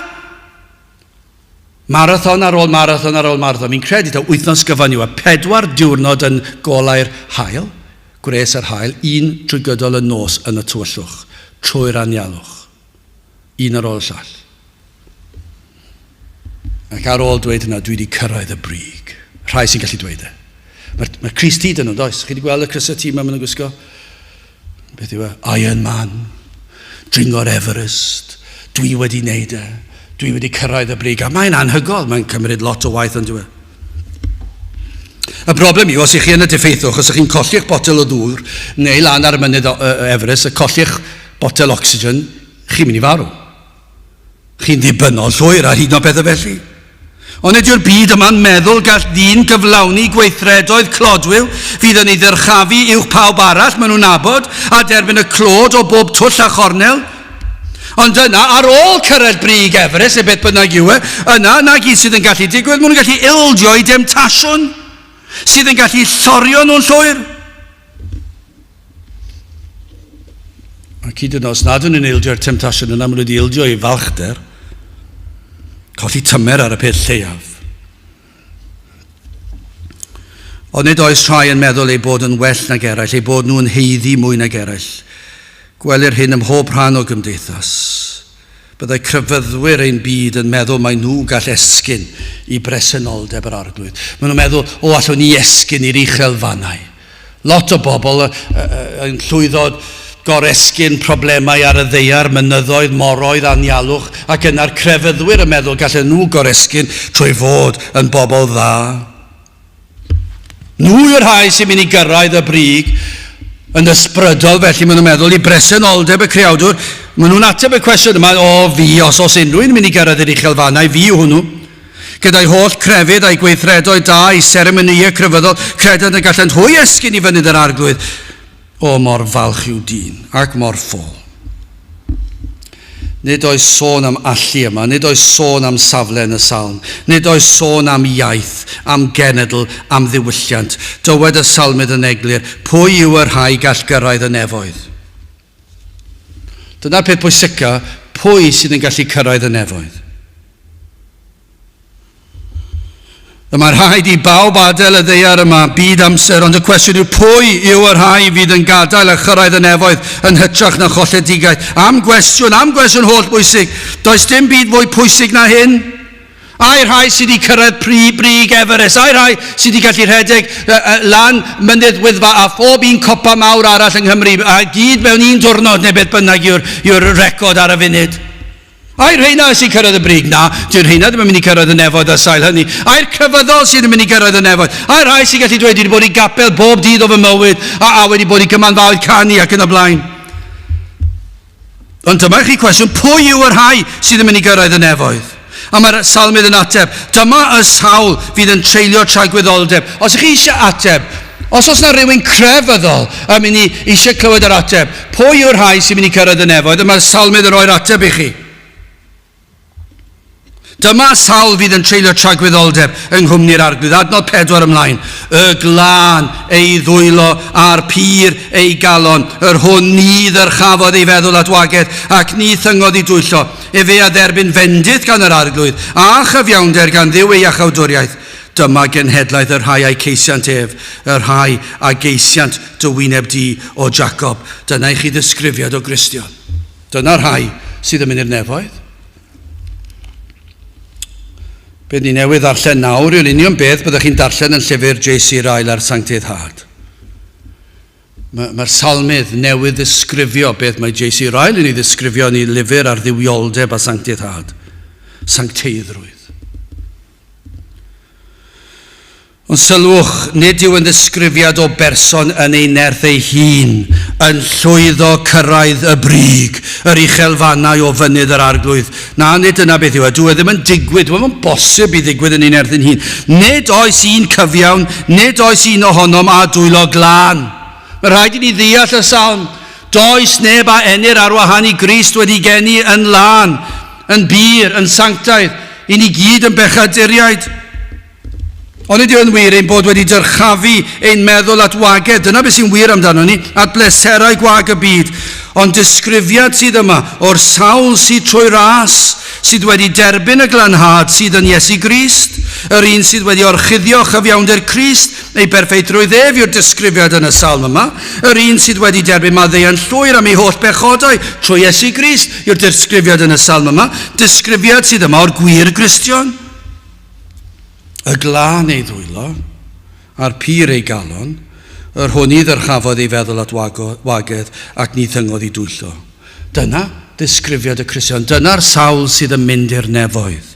Marathon ar ôl marathon ar ôl marathon. Mi'n credu ta wythnos gyfan yw 4 diwrnod yn golau'r hael, gwres yr hael, 1 trwy gydol y nos yn y tywyllwch. Trwy'r anialwch. Un ar ôl llall. Ac ar ôl dweud yna, dwi wedi cyrraedd y brig. Rhai sy'n gallu dweud e. Mae Chris Tyd yn nhw, does? Chi wedi gweld y crysau tîm yma yn gwisgo? Beth yw e? Iron Man. Dringo'r Everest. Dwi wedi wneud e. Dwi wedi cyrraedd y brig. A mae'n anhygol. Mae'n cymryd lot o waith yn dwi. Y broblem yw, os ych chi yn y diffeithwch, os ych chi'n colli'ch botel o ddŵr, neu lan ar y mynydd Everest, a colli'ch botel oxygen, chi'n mynd I farw. Chi'n ddibynnol llwyr ar hyd o bethau felly. Ond ydy'r byd yma'n meddwl gall ddyn gyflawni gweithredoedd clodwiw fydd yn ei ddyrchafu uwch pawb arall maen nhw'n nabod a derbyn y clod o bob twll a chornel. Ond yna, ar ôl cyrraedd brig Everest, neu beth bynnag yw yna gyd sydd yn gallu digwydd, maen nhw'n gallu ildio I demtasiwn sydd yn gallu llorio nhw'n llwyr. Ac hyd yn os nad yn ildio'r temptasiwn yna, maen nhw wedi ildio I falchder, colli tymer ar y peth lleiaf. Ond nid oes rhai yn meddwl ei bod yn well nag eraill, ei bod nhw'n heiddi mwy nag eraill. Gwelir hyn ym mhob rhan o gymdeithas. Byddai cryfyddwyr ein byd yn meddwl mae nhw gall esgyn I bresenoldeb yr arglwydd. Maen nhw'n meddwl, o allwn ni esgyn i'r uchelfannau. Lot o bobl yn llwyddod goresgyn problemau ar y ddeiar, mynyddoedd, moroedd, anialwch, ac yna'r crefyddwyr yn meddwl gallen nhw goresgyn trwy fod yn bobl dda. Nhw yw'r rhai sy'n mynd I gyrraedd y brig yn ysbrydol, felly maen nhw'n meddwl I bresenoldeb y creawdwr. Maen nhw'n ateb y cwestiwn yma, o fi, os unrhyw'n mynd I gyrraedd yr uchelfannau, fi yw hwnnw. Gyda'i holl crefydd a'i gweithredoedd da, I seremonïau crefyddol, credyd y gallent hwy esgyn I fynydd yr arglwydd. O, mor falch yw dyn, ac mor ffôl. Nid oes sôn am allu yma, nid oes sôn am safle yn y salm, nid oes sôn am iaith, am genedl, am ddiwylliant. Dywed y salmydd yn eglur, pwy yw yr rhai gall gyrraedd y nefoedd? Dyna'r peth pwysica, pwy sydd yn gallu cyrraedd y nefoedd. Mae'r rhaid i bawb adael y ddaear yma byd amser, ond y cwestiwn yw pwy yw yr rhai fydd yn gadael a chyrraedd y nefoedd yn hytrach na cholledigaeth. Am gwestiwn holl bwysig. Does dim byd fwy pwysig na hyn? Ai'r rhai sydd wedi cyrraedd brig Everest, ai'r rhai sydd wedi gallu rhedeg lan mynydd Wyddfa a phob un copa mawr arall yng Nghymru, a gyd mewn un diwrnod neu beth bynnag yw'r record ar y funud. Ai'r rheina sy'n cyrraedd y brig? Na, dyw'r rheina ddim yn mynd i cyrraedd y nefoedd a sail hynny. Ai'r cyfyddol sydd yn mynd i cyrraedd y nefoedd? Ai'r rhai sy'n gallu dweud wedi bod i Nghapel bob dydd o fy mywyd a wedi bod i gymanfaoedd canu ac yn y blaen? Ond dyma chi cwestiwn, pwy yw yr rhai sydd yn mynd i cyrraedd y nefoedd? A mae'r salmydd yn ateb, dyma y sawl fydd yn treulio tragwyddoldeb. Os ych chi eisiau ateb, os oes yna rhywun crefyddol yn mynd i eisiau clywed yr ateb, pwy yw'r rhai sy'n mynd i cyrraedd y nefoedd? A mae'r salmydd yn rhoi'r ateb i chi. Dyma sawl fydd yn treulio tragwyddoldeb yng nghwmni'r arglwydd. Adnod 4 ymlaen. Y glân ei ddwylo a'r pyr ei galon. Yr hwn ni ddyrchafodd ei feddwl at wagedd ac ni thyngodd i dwyllo. Fe a dderbyn fendith gan yr arglwydd a chyfiawnder gan ddiw ei achawdwriaeth. Dyma genhedlaeth yr rhai a'i ceisiant ef, yr rhai a geisiant dywyneb di o Jacob. Dyna i chi ddisgrifiad o Gristion. Dyna'r rhai sydd yn mynd i'r nefoedd. Be ni newydd darllen nawr yw'r union beth byddwch chi'n darllen yn llyfr J.C. Ryle ar Sancteiddhad. Mae'r salmydd newydd ddisgrifio beth mae J.C. Ryle yn ei ddisgrifio yn ei lyfr ar ddiwioldeb a Sancteiddhad. Sancteiddrwydd. Ond sylwch, nid yw yn ddisgrifiad o berson yn ei nerth ei hun, yn llwyddo cyrraedd y brig, yr uchelfannau o fynydd yr arglwydd. Na, nid yna beth yw e. Dyw e ddim yn digwydd, ddim yn bosib i ddigwydd yn ei nerth ei hun. Nid oes un cyfiawn, nid oes un ohonom a dwylo glân. Mae rhaid i ni ddeall y salm. Does neb a enir ar wahân i Grist wedi geni yn lân, yn bir, yn sanctaidd, i ni gyd yn bechaduriaid. Ond ydy o'n wir ein bod wedi dyrchafu ein meddwl at wagedd. Dyna beth sy'n wir amdano ni, at bleserau gwag y byd. Ond disgrifiad sydd yma o'r sawl sydd trwy ras, sydd wedi derbyn y glanhad sydd yn Iesu Grist, yr un sydd wedi orchuddio chyfiawnder Crist, ei berffeithrwydd ef yw'r disgrifiad yn y salm yma, yr un sydd wedi derbyn maddeuant llwyr am ei holl bechodau trwy Iesu Grist yw'r disgrifiad yn y salm yma, disgrifiad sydd yma o'r gwir Gristion. Y glân ei ddwylo, a'r pyr ei galon, yr hwn i ddyrchafodd ei feddwl at wagedd ac ni thyngodd i dwyllo. Dyna ddisgrifiad y Cristion, dyna'r sawl sydd yn mynd i'r nefoedd.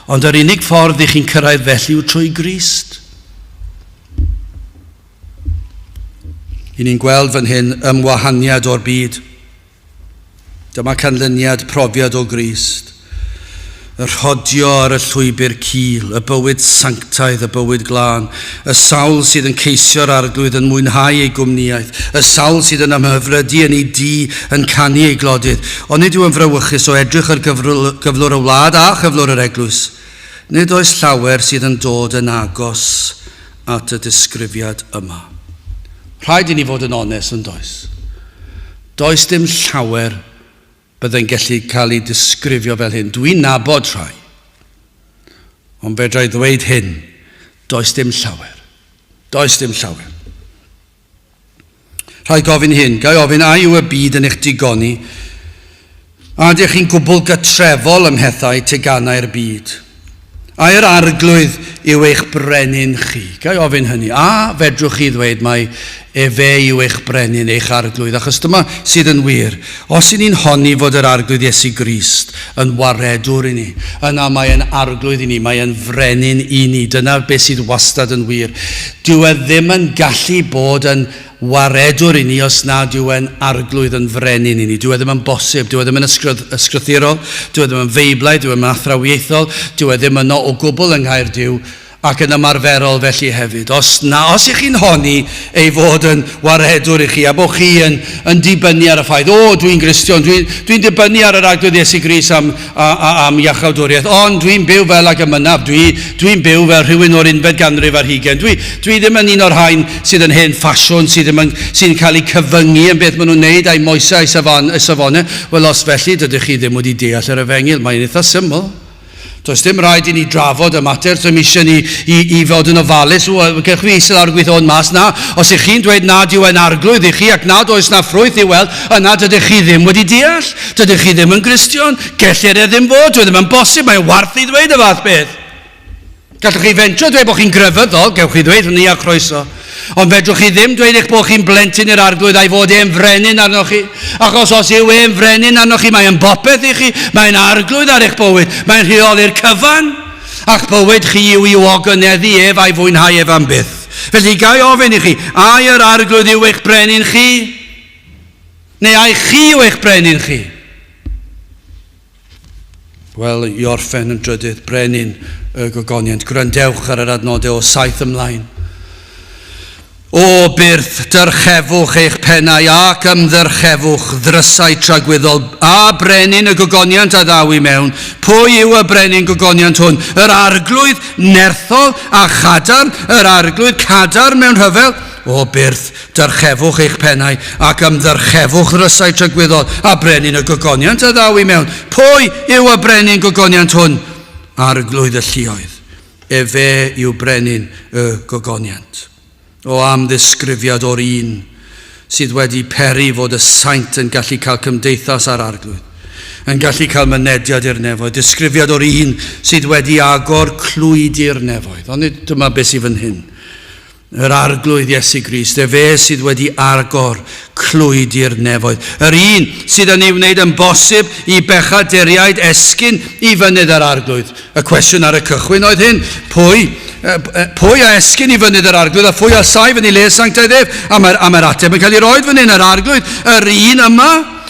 Ond yr unig ffordd i chi'n cyrraedd felly yw trwy Grist. I ni'n gweld fan hyn ymwahaniad o'r byd. Dyma canlyniad profiad o Grist. Y rhodio ar y llwybr cul, y bywyd sanctaidd, y bywyd glân, y sawl sydd yn ceisio'r arglwydd yn mwynhau ei gwmniaeth, y sawl sydd yn ymhyfrydu yn ei di, yn canu ei glodydd. Ond nid yw yn frawychus o edrych ar gyflwr y wlad a chyflwr yr eglwys. Nid oes llawer sydd yn dod yn agos at y disgrifiad yma. Rhaid i ni fod yn onest yn does. Does dim llawer byddai'n gallu cael ei disgrifio fel hyn. Dwi'n nabod rhai. Ond fedrai ddweud hyn, does dim llawer. Does dim llawer. Rhaid gofyn hyn, gai ofyn a yw y byd yn eich digoni, a ydych chi'n gwbl gytrefol ymhethau teganau'r byd. A'r arglwydd yw eich brenin chi. Gai ofyn hynny. A fedrwch chi ddweud mai fe yw eich brenin, eich arglwydd. Achos dyma sydd yn wir. Os y'n ni'n honni fod yr arglwydd Iesu Grist yn waredwr i ni, yna mae'n arglwydd i ni, mae'n frenin i ni. Dyna beth sydd wastad yn wir. Dyw e ddim yn gallu bod yn waredwr i ni os nad yw e'n arglwydd yn frenin i ni. Dyw e ddim yn bosib, dyw e ddim yn ysgrythurol, dyw e ddim yn feiblaidd, dyw e ddim yn athrawieithol, dyw e ddim yn o gwbl yng Nghaerdyw, ac yn ymarferol felly hefyd. Os ych chi'n honni ei fod yn waredwr i chi, a bod chi yn dibynnu ar y ffaith, dwi'n Gristion, dwi'n dibynnu ar yr arglwydd Iesu Grist am iachawdwriaeth, ond dwi'n byw fel ag ymynaf, dwi'n byw fel rhywun o'r 11 ganrif ar 20. Dwi ddim yn un o'r rhain sydd yn hen ffasiwn, sy'n cael eu cyfyngu yn beth maen nhw'n neud a'i moesau a'i safonau. Wel, os felly, dydych chi ddim wedi deall yr efengil, mae'n eitha syml. Does dim rhaid i ni drafod y mater, dwi'n eisiau ni i fod yn ofalus, gech chi eisiau ar gweithio yn mas na, os ych chi'n dweud nad yw e'n arglwydd i chi ac nad oes na ffrwyth i weld, yna dydych chi ddim wedi deall, dydych chi ddim yn Gristion, gellir e ddim fod, dwi ddim yn bosib, mae'n warth i ddweud y fath beth. Gallwch chi fentro dweud bod chi'n grefyddol, gewch chi ddweud hynny a croeso. Ond fedrwch chi ddim dweud eich bod chi'n blentyn i'r arglwydd a'i fod e'n frenin arnoch chi. Achos os yw e'n frenin arnoch chi, mae'n bopeth i chi, mae'n arglwydd ar eich bywyd, mae'n rheoli'r cyfan, a'ch bywyd chi yw i ogoneddu ef a'i fwynhau ef am byth. Felly gai ofyn i chi, ai yr arglwydd yw eich brenin chi? Neu ai chi yw eich brenin chi? Wel, i orffen yn drydydd, brenin y Gogoniant. Gwrandewch ar yr adnodau o 7 ymlaen. O byrth, dyrchefwch eich pennau ac ymddyrchefwch ddrysau tragwyddol a brenin y Gogoniant a ddaw i mewn. Pwy yw y brenin Gogoniant hwn? Yr arglwydd nerthol a chadarn, yr arglwydd cadarn mewn rhyfel. O byrth, dyrchefwch eich pennau ac ymddyrchefwch ddrysau tragwyddol a brenin y Gogoniant a ddaw i mewn. Pwy yw y brenin Gogoniant hwn? Arglwydd y lluoedd. Fe yw brenin y Gogoniant. O am ddisgrifiad o'r un sydd wedi peri fod y saint yn gallu cael cymdeithas ar arglwydd, yn gallu cael mynediad i'r nefoedd, disgrifiad o'r un sydd wedi agor clwyd i'r nefoedd. Ond dyma beth sydd fan hyn. Yr arglwydd Iesu Grist, fe sydd wedi agor clwyd i'r nefoedd. Yr un sydd yn ei wneud yn bosib i bechaduriaid esgyn i fynydd yr arglwydd. Y cwestiwn ar y cychwyn oedd hyn, pwy a esgyn i fynydd yr arglwydd a pwy a saif yn ei le sanctaidd ef? A mae'r ateb yn cael ei roed fan hyn, yr arglwydd, yr un yma,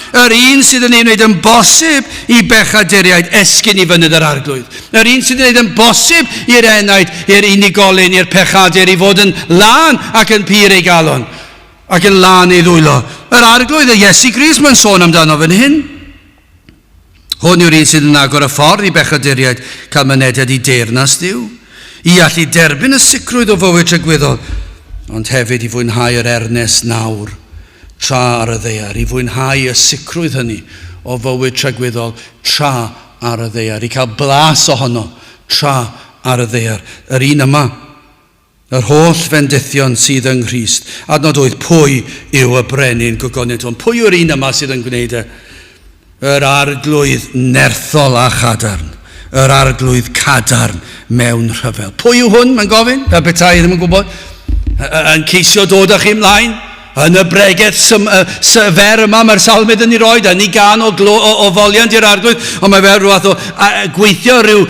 yr un sydd yn ei wneud yn bosib i bechaduriaid esgyn i fynydd yr arglwydd. Yr un sydd yn ei wneud yn bosib i'r enaid, i'r unigolyn, i'r pechadur i fod yn lan ac yn pyr ei galon, ac yn lan ei ddwylo. Yr arglwydd, y Iesu Grist mae'n sôn amdano fan hyn. Hwn yw'r un sydd yn agor y ffordd i bechaduriaid cael mynediad i deyrnas Dduw, i allu derbyn y sicrwydd o fywyd tragwyddol, ond hefyd i fwynhau yr ernest nawr tra ar y ddaear, i fwynhau y sicrwydd hynny o fywyd tragwyddol tra ar y ddaear, i cael blas ohono tra ar y ddaear. Yr un yma, yr holl fendithion sydd yng Nghrist. Adnod 8, pwy yw y brenin Gogoniant hwn? Pwy yw'r un yma sydd yn gwneud e? Yr arglwydd nerthol a chadarn, yr arglwydd cadarn mewn rhyfel. Pwy yw hwn, mae'n gofyn? Fel petai ddim yn gwybod. Yn ceisio dod â chi ymlaen. Yn y bregeth syfer yma mae'r salmydd yn ei roed, yn ei gan o foliant i'r arglwydd, ond mae fe rhywbeth o gweithio rhyw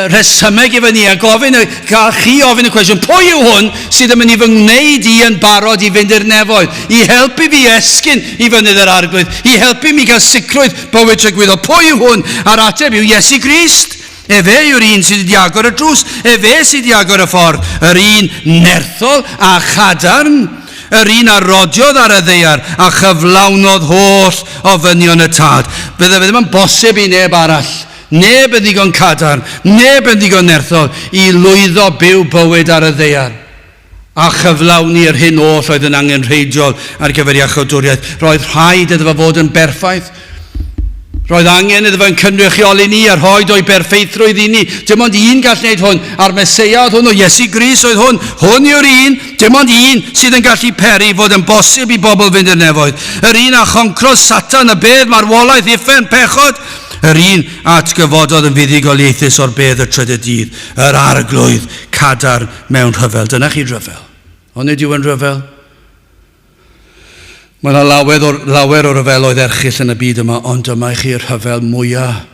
rhesymeg i fyny a cael chi ofyn y cwestiwn, pwy yw hwn sydd yn mynd i fy ngwneud i yn barod i fynd i'r nefoedd, i helpu fi esgyn i fynydd yr arglwydd, i helpu mi gael sicrwydd bywyd tragwyddol. Pwy yw hwn? A'r ateb yw Iesu Grist. Fe yw'r un sydd wedi agor y drws, fe sydd wedi agor y ffordd, yr un nerthol a chadarn, yr un arodiodd ar y ddaear a chyflawnodd holl o ddynion y tad. Bydde fe ddim yn bosib i neb arall, neb yn ddigon cadarn, neb yn ddigon nerthol, i lwyddo byw bywyd ar y ddaear a chyflawni'r hyn oll oedd yn angenrheidiol ar gyfer iachawdwriaeth. Roedd rhaid iddo fo fod yn berffaith. Roedd angen iddo fe'n cynrychioli ni a rhoid o'i berffeithrwydd i ni. Dim ond un gall wneud hwn. A'r Meseia oedd hwn, o Iesu Grist oedd hwn. Hwn yw'r un, dim ond un sydd yn gallu peri fod yn bosib i bobl fynd i'r nefoedd. Yr un a choncrodd Satan y bedd marwolaeth uffen pechod. Yr un atgyfododd yn fuddugoliaethus o'r bedd y trydydd dydd. Yr arglwydd cadarn mewn rhyfel. Dyna chi rhyfel. Ond nid yw yn rhyfel? Mae yna lawer o ryfeloedd erchill yn y byd yma, ond dyma i chi'r rhyfel mwyaf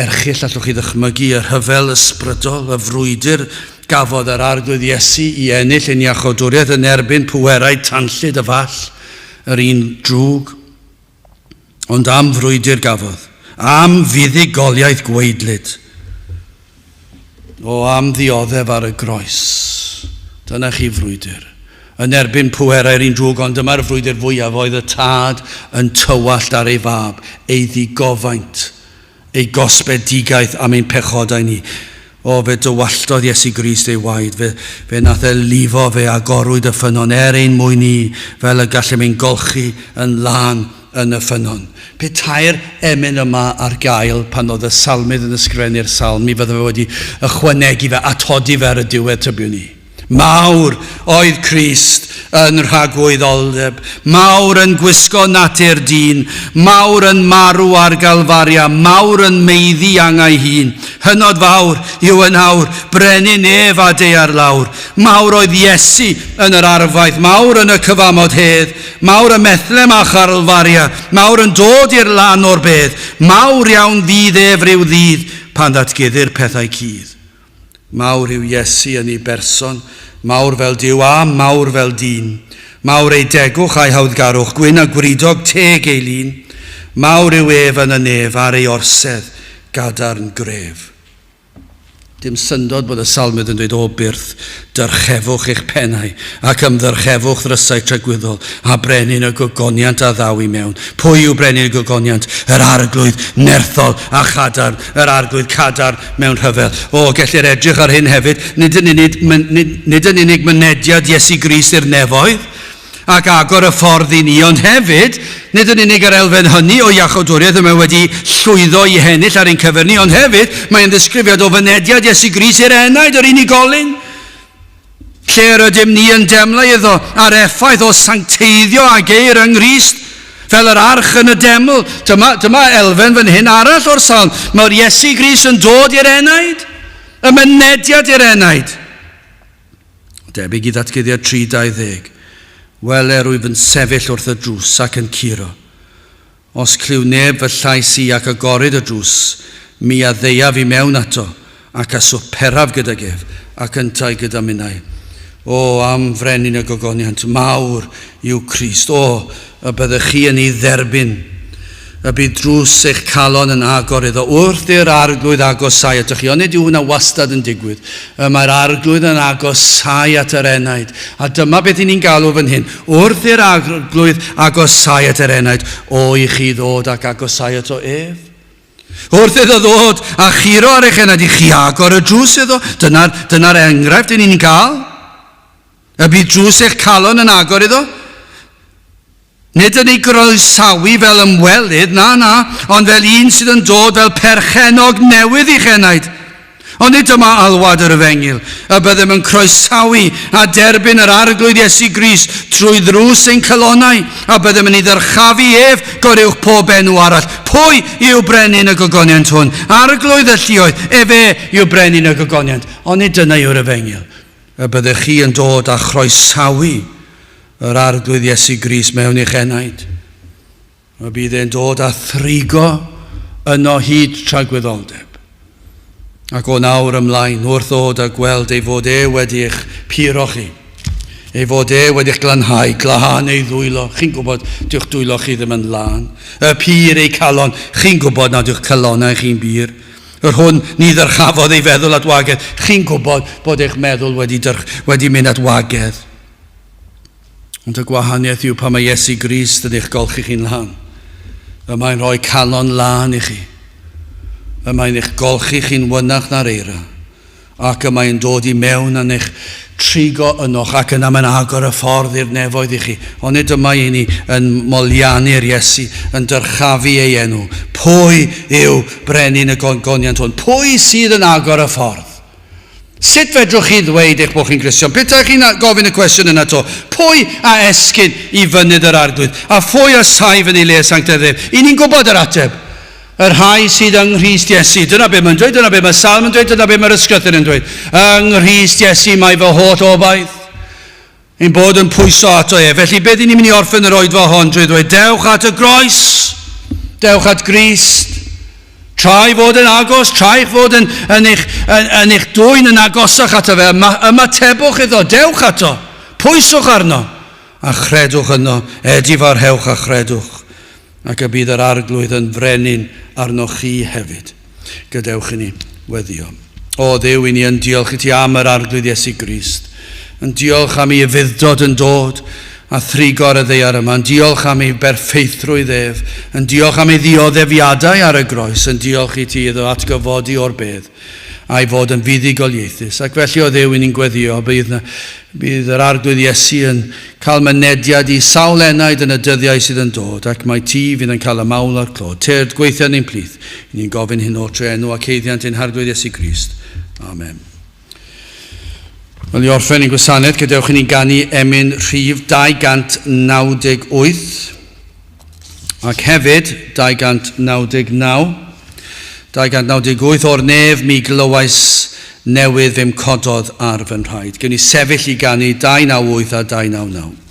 erchill allwch chi ddychmygu, y rhyfel ysbrydol, y frwydr gafodd yr arglwydd Iesu i ennill yn iachawdwriaeth yn erbyn pwerau tanllyd y fall, yr un drwg. Ond am frwydr gafodd, am fuddugoliaeth gweidlyd. O am ddioddef ar y groes. Dyna chi frwydr. Yn erbyn pwerau'r un drwg, ond dyma'r frwydr fwyaf oedd y tad yn tywallt ar ei fab, ei ddigofaint, ei gosbedigaeth am ein pechodau ni. O, fe dywalltodd Iesu Grist ei waed, fe nath e lifo fe agorwyd y ffynon ein mwy ni, fel y gallem ein golchi yn lan yn y ffynon. Petai'r emyn yma ar gael pan oedd y salmydd yn ysgrifennu'r salm, mi fydde fe wedi ychwanegu fe, atodi fe ar y diwedd tybiwn ni. Mawr oedd Crist yn rhagwyddoldeb, mawr yn gwisgo natur dyn, mawr yn marw ar galfaria, mawr yn meiddi angau hun. Hynod fawr yw yn awr, brenin ef a de ar lawr. Mawr oedd Iesu yn yr arfaith, mawr yn y cyfamod hedd, mawr y methlem a charlfaria, mawr yn dod i'r lan o'r bedd, mawr iawn ddydd ef ryw ddydd pan ddatgyddir pethau cudd. Mawr yw Iesu yn ei berson, mawr fel Duw a mawr fel dyn. Mawr ei degwch a'i hawddgarwch, gwyn a gwridog teg ei lun. Mawr yw ef yn y nef ar ei orsedd, gadarn gref. Dim syndod bod y salmydd yn dweud o byrth, dyrchefwch eich pennau ac ymddyrchefwch ddrysau tragwyddol a brenin y gogoniant a ddaw i mewn. Pwy yw brenin y gogoniant? Yr arglwydd nerthol a chadar, yr arglwydd cadar mewn rhyfel. O, gellir edrych ar hyn hefyd, nid yn unig mynediad Iesu Grist i'r nefoedd ac agor y ffordd i ni, ond hefyd, nid yn unig yr elfen hynny o iachawdwriaeth yma wedi llwyddo i hennill ar ein cyfer ni, ond hefyd mae'n ddisgrifiad o fynediad Iesu Grist i'r enaid, yr unigolyn. Lle rydym ni yn demlau iddo ar effaith o sancteiddio ag eir yng Nghrist, fel yr arch yn y deml. Dyma elfen fan hyn arall o'r salm. Mae'r Iesu Grist yn dod i'r enaid, y mynediad i'r enaid. Debyg i ddatguddiad 3:20. Wel rwyf yn sefyll wrth y drws ac yn curo. Os cliw neb fy llais i ac agorid y drws, mi a ddeiaf i mewn ato, ac a swperaf gyda gef, ac yntau gyda minnau. O, am frenin y gogoniant, mawr yw Crist. O, y byddech chi yn ei dderbyn. Y bydd drws eich calon yn agor iddo wrth i'r arglwydd agosau at chi. Ond nid yw hwnna wastad yn digwydd. Mae'r arglwydd yn agosau at yr enaid. A dyma beth i ni'n galw fan hyn. Wrth i'r arglwydd agosau at yr enaid, o i chi ddod ac agosau at o ef. Wrth iddo ddod a chiro ar eich enaid, i chi agor y drws iddo. Dyna'r enghraifft i ni'n cael. Y bydd drws eich calon yn agor iddo. Nid yn ei groesawu fel ymwelydd, na, ond fel un sydd yn dod fel perchenog newydd i'ch enaid. Ond nid yma alwad yr efengil, y byddem yn croesawu a derbyn yr arglwydd Iesu Grist trwy ddrws ein cylonau, a byddem yn ei ddyrchafu ef goriwch pob enw arall. Pwy yw brenin y gogoniant hwn? Arglwydd y llioedd, efe yw brenin y gogoniant. Ond nid yna yw'r efengil, y byddech chi yn dod a chroesawu yr arglwydd Iesu Grist mewn i'ch enaid. Y bydd e'n dod a thrigo yno hyd tragwyddoldeb. Ac o nawr ymlaen, wrth ddod a gweld ei fod wedi eich puro chi, ei fod wedi'ch glanhau, glahan ei ddwylo. Chi'n gwybod, dyw'ch dwylo chi ddim yn lan. Y pyr ei calon, chi'n gwybod na dyw'ch calonau chi'n byr. Yr hwn ni ddyrchafodd ei feddwl at wagedd. Chi'n gwybod bod eich meddwl wedi mynd at wagedd. Ond y gwahaniaeth yw pan mae Iesu Grist yn eich golchi chi'n lan. Y mae'n rhoi calon lan i chi. Y mae'n eich golchi chi'n wynach na'r eira. Ac y mae'n dod i mewn yn eich trigo ynoch ac yna mae'n agor y ffordd i'r nefoedd i chi. Ond nid yma i ni yn molianu'r Iesu, yn dyrchafu ei enw. Pwy yw brenin y gogoniant hwn? Pwy sydd yn agor y ffordd? Sut fedrwch chi ddweud eich bod chi'n Gristion? Beth chi'n gofyn y cwestiwn yna to? Pwy a esgyn i fynydd yr arglwydd? A phwy a saif yn ei le sanctaidd? I ni'n gwybod yr ateb. Yr rhai sydd yng Nghrist Iesu. Dyna be mae'n dweud, dyna be mae Salm yn dweud, dyna be mae'r ysgrythur yn dweud. Yng Nghrist Iesu mae fy holl obaith. Ein bod yn pwyso ato e. Felly beth i ni'n mynd i orffen yr oed fo hon drwy ddweud? Dewch at y groes. Dewch at Grist. Trai fod yn agos, trai fod yn eich dwyn yn agosach ato fe, ymatebwch iddo, dewch ato, pwyswch arno, a chredwch yno, edifarhewch a chredwch, ac y bydd yr arglwydd yn frenin arno chi hefyd. Gadewch i ni weddio. O Dduw, i ni yn diolch i ti am yr arglwydd Iesu Grist. Yn diolch am ei fuddod yn dod a thrigor y ddeiar yma. Yn diolch am ei berffeithrwydd ef. Yn diolch am ei ddioddefiadau ar y groes. Yn diolch i ti iddo atgyfodi o'r bedd a'i fod yn fuddigoliaethus. Ac felly o Dduw, i ni'n gweddio, bydd yr arglwydd Iesu yn cael mynediad i sawl enaid yn y dyddiau sydd yn dod, ac mae ti fydd yn cael y mawl a'r clod. Tyrd gweithio ni'n plith. I ni'n gofyn hyn o tre enw ac heiddiant ein harglwydd Iesu Grist. Amen. Wel, i orffen i'n gwasanaeth, gadewch i ni ganu emyn rhif 298, ac hefyd 299. 298 o'r nef mi glywais newydd fym cododd ar fy nhraed. Gewn ni sefyll i ganu 298 a 299.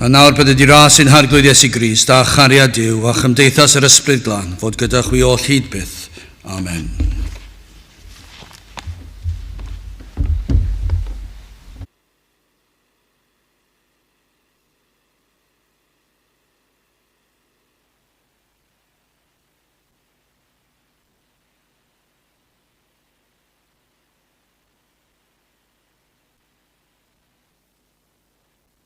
A nawr bydd ydi ras yn harglwydd Iesu Grist a chariad Duw a chymdeithas yr ysbryd glân fod gyda chwi o hyd byth. Amen.